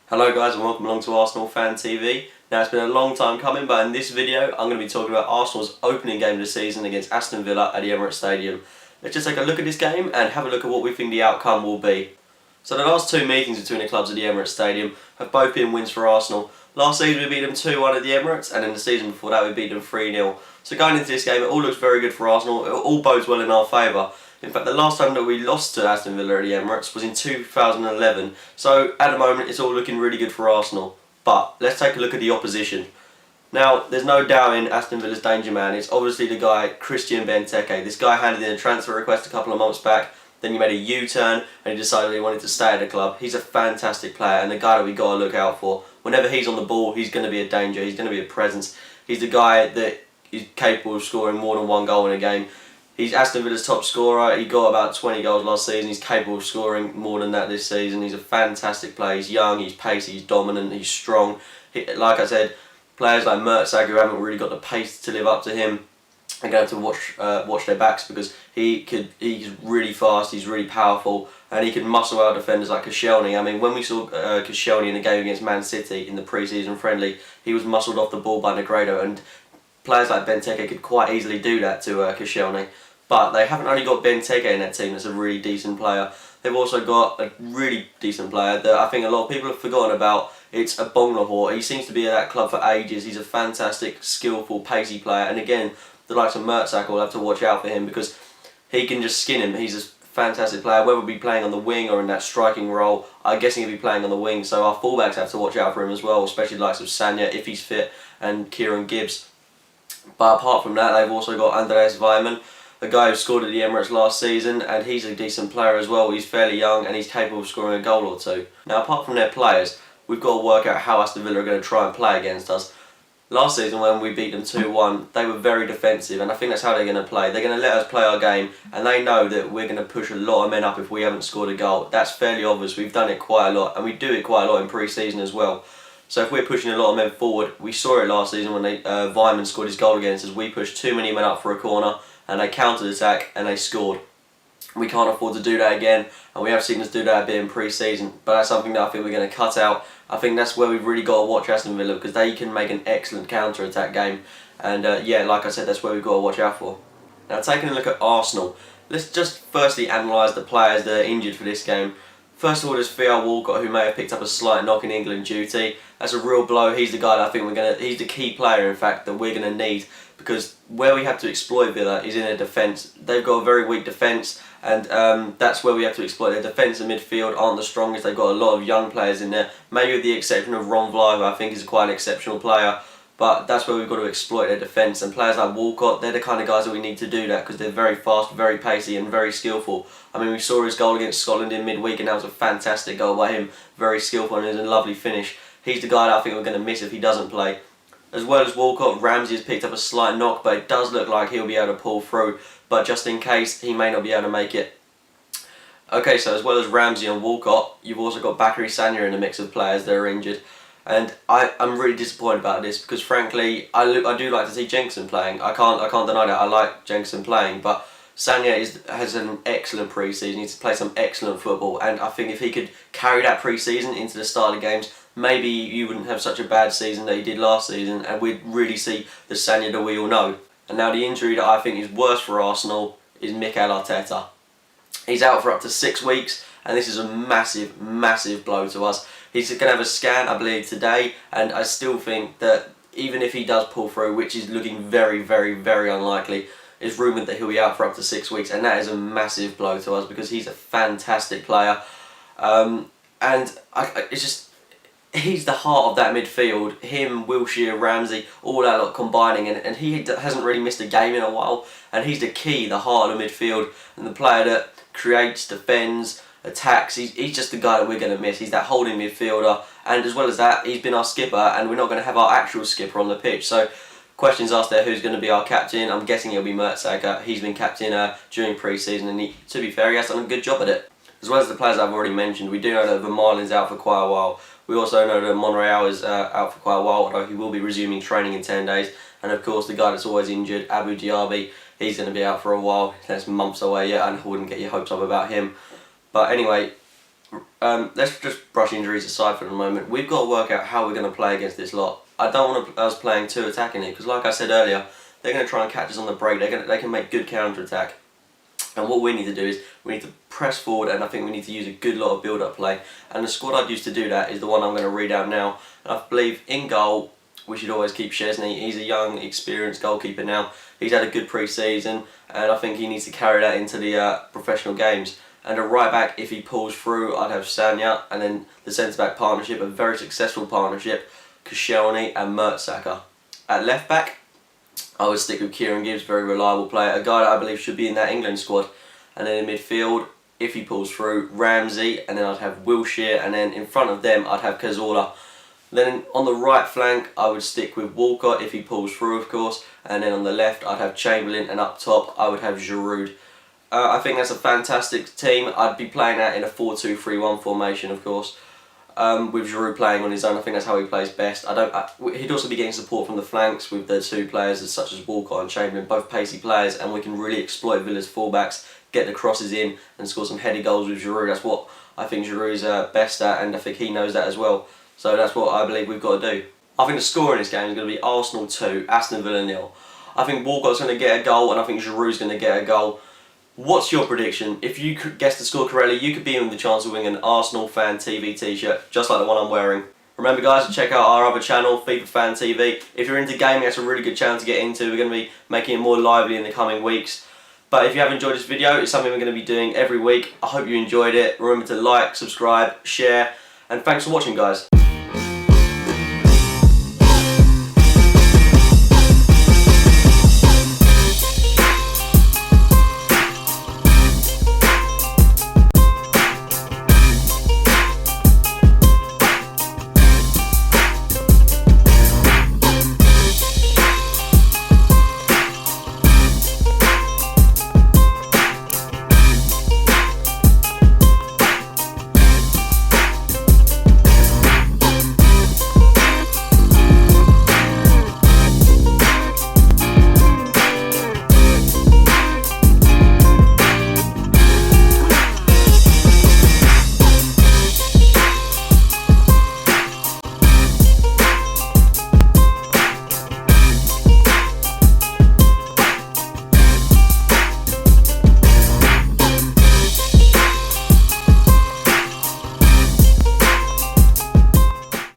Hello guys and welcome along to Arsenal Fan TV. Now it's been a long time coming, but in this video I'm going to be talking about Arsenal's opening game of the season against Aston Villa at the Emirates Stadium. Let's just take a look at this game and have a look at what we think the outcome will be. So the last two meetings between the clubs at the Emirates Stadium have both been wins for Arsenal. Last season we beat them 2-1 at the Emirates, and in the season before that we beat them 3-0. So going into this game it all looks very good for Arsenal, it all bodes well in our favour. In fact, the last time that we lost to Aston Villa at the Emirates was in 2011, so at the moment it's all looking really good for Arsenal. But let's take a look at the opposition. Now, there's no doubting Aston Villa's danger man. It's obviously the guy, Christian Benteke. This guy handed in a transfer request a couple of months back, then he made a U-turn and he decided he wanted to stay at the club. He's a fantastic player and the guy that we've got to look out for. Whenever he's on the ball, he's going to be a danger, he's going to be a presence. He's the guy that is capable of scoring more than one goal in a game. He's Aston Villa's top scorer. He got about 20 goals last season. He's capable of scoring more than that this season. He's a fantastic player. He's young, he's pacey, he's dominant, he's strong. Like I said, players like Mertesacker who haven't really got the pace to live up to him are going to have to watch their backs, because he's really fast, he's really powerful, and he can muscle out defenders like Koscielny. I mean, when we saw Koscielny in the game against Man City in the pre-season friendly, he was muscled off the ball by Negredo, and players like Benteke could quite easily do that to Koscielny. But they haven't only got Benteke in that team that's a really decent player, they've also got a really decent player that I think a lot of people have forgotten about. It's a Bonglahor. He seems to be at that club for ages. He's a fantastic, skillful, pacey player, and again, the likes of Mertesacker will have to watch out for him because he can just skin him. He's a fantastic player, whether he be playing on the wing or in that striking role. I'm guessing he'll be playing on the wing, so our fullbacks have to watch out for him as well, especially the likes of Sanya if he's fit, and Kieran Gibbs. But apart from that, they've also got Andreas Weimann, a guy who scored at the Emirates last season, and he's a decent player as well. He's fairly young and he's capable of scoring a goal or two. Now, apart from their players, we've got to work out how Aston Villa are going to try and play against us. Last season when we beat them 2-1, they were very defensive, and I think that's how they're going to play. They're going to let us play our game, and they know that we're going to push a lot of men up if we haven't scored a goal. That's fairly obvious. We've done it quite a lot, and we do it quite a lot in pre-season as well. So if we're pushing a lot of men forward, we saw it last season when Weimann scored his goal against us. We pushed too many men up for a corner, and they countered attack and they scored. We can't afford to do that again, and we have seen us do that a bit in pre-season, but that's something that I think we're going to cut out. I think that's where we've really got to watch Aston Villa, because they can make an excellent counter-attack game, and yeah, like I said, that's where we've got to watch out for. Now, taking a look at Arsenal, let's just firstly analyse the players that are injured for this game. First of all, there's Theo Walcott, who may have picked up a slight knock in England duty. That's a real blow. He's the guy that I think he's the key player, in fact, that we're going to need, because where we have to exploit Villa is in their defence. They've got a very weak defence, and that's where we have to exploit. Their defence and midfield aren't the strongest. They've got a lot of young players in there, maybe with the exception of Ron Vlaar, who I think is quite an exceptional player. But that's where we've got to exploit their defence, and players like Walcott, they're the kind of guys that we need to do that, because they're very fast, very pacey and very skillful. I mean, we saw his goal against Scotland in midweek, and that was a fantastic goal by him, very skillful, and it was a lovely finish. He's the guy that I think we're going to miss if he doesn't play. As well as Walcott, Ramsey has picked up a slight knock, but it does look like he'll be able to pull through, but just in case, he may not be able to make it. Okay, so as well as Ramsey and Walcott, you've also got Bakary Sagna in the mix of players that are injured. And I'm really disappointed about this, because frankly I do like to see Jenkinson playing. I can't deny that. I like Jenkinson playing, but Sagna has an excellent pre-season. He's played some excellent football, and I think if he could carry that pre-season into the start of games, maybe you wouldn't have such a bad season that he did last season, and we'd really see the Sagna that we all know. And now the injury that I think is worse for Arsenal is Mikel Arteta. He's out for up to 6 weeks, and this is a massive, massive blow to us. He's going to have a scan, I believe, today, and I still think that even if he does pull through, which is looking very, very, very unlikely, it's rumoured that he'll be out for up to 6 weeks, and that is a massive blow to us, because he's a fantastic player. It's just, he's the heart of that midfield. Him, Wilshere, Ramsey, all that lot combining, and he hasn't really missed a game in a while, and he's the key, the heart of the midfield, and the player that creates, defends, attacks. He's just the guy that we're going to miss. He's that holding midfielder, and as well as that, he's been our skipper, and we're not going to have our actual skipper on the pitch. So questions asked there, who's going to be our captain? I'm guessing it'll be Mertesacker. He's been captain during pre-season, and to be fair, he has done a good job at it. As well as the players I've already mentioned, we do know that Vermaelen's out for quite a while. We also know that Monreal is out for quite a while, although he will be resuming training in 10 days. And of course, the guy that's always injured, Abu Diaby, he's going to be out for a while. That's months away yet, and I wouldn't get your hopes up about him. But anyway, let's just brush injuries aside for the moment. We've got to work out how we're going to play against this lot. I don't want us playing too attacking it, because like I said earlier, they're going to try and catch us on the break. They can make good counter-attack. And what we need to do is we need to press forward, and I think we need to use a good lot of build-up play. And the squad I'd use to do that is the one I'm going to read out now. And I believe in goal, we should always keep Szczesny. He's a young, experienced goalkeeper now. He's had a good pre-season, and I think he needs to carry that into the professional games. And a right back, if he pulls through, I'd have Sanya, and then the centre back partnership, a very successful partnership, Koscielny and Mertesacker. At left back, I would stick with Kieran Gibbs, very reliable player, a guy that I believe should be in that England squad. And then in midfield, if he pulls through, Ramsey, and then I'd have Wilshere, and then in front of them I'd have Cazorla. Then on the right flank, I would stick with Walcott if he pulls through, of course, and then on the left I'd have Chamberlain, and up top I would have Giroud. I think that's a fantastic team. I'd be playing that in a 4-2-3-1 formation, of course, with Giroud playing on his own. I think that's how he plays best. He'd also be getting support from the flanks with the two players such as Walcott and Chamberlain, both pacey players, and we can really exploit Villa's fullbacks, get the crosses in, and score some heady goals with Giroud. That's what I think Giroud's best at, and I think he knows that as well. So that's what I believe we've got to do. I think the score in this game is going to be Arsenal 2, Aston Villa 0. I think Walcott's going to get a goal, and I think Giroud's going to get a goal. What's your prediction? If you could guess the score correctly, you could be in the chance of winning an Arsenal Fan TV t-shirt, just like the one I'm wearing. Remember guys, to check out our other channel, FIFA Fan TV. If you're into gaming, that's a really good channel to get into. We're going to be making it more lively in the coming weeks. But if you have enjoyed this video, it's something we're going to be doing every week. I hope you enjoyed it. Remember to like, subscribe, share, and thanks for watching guys.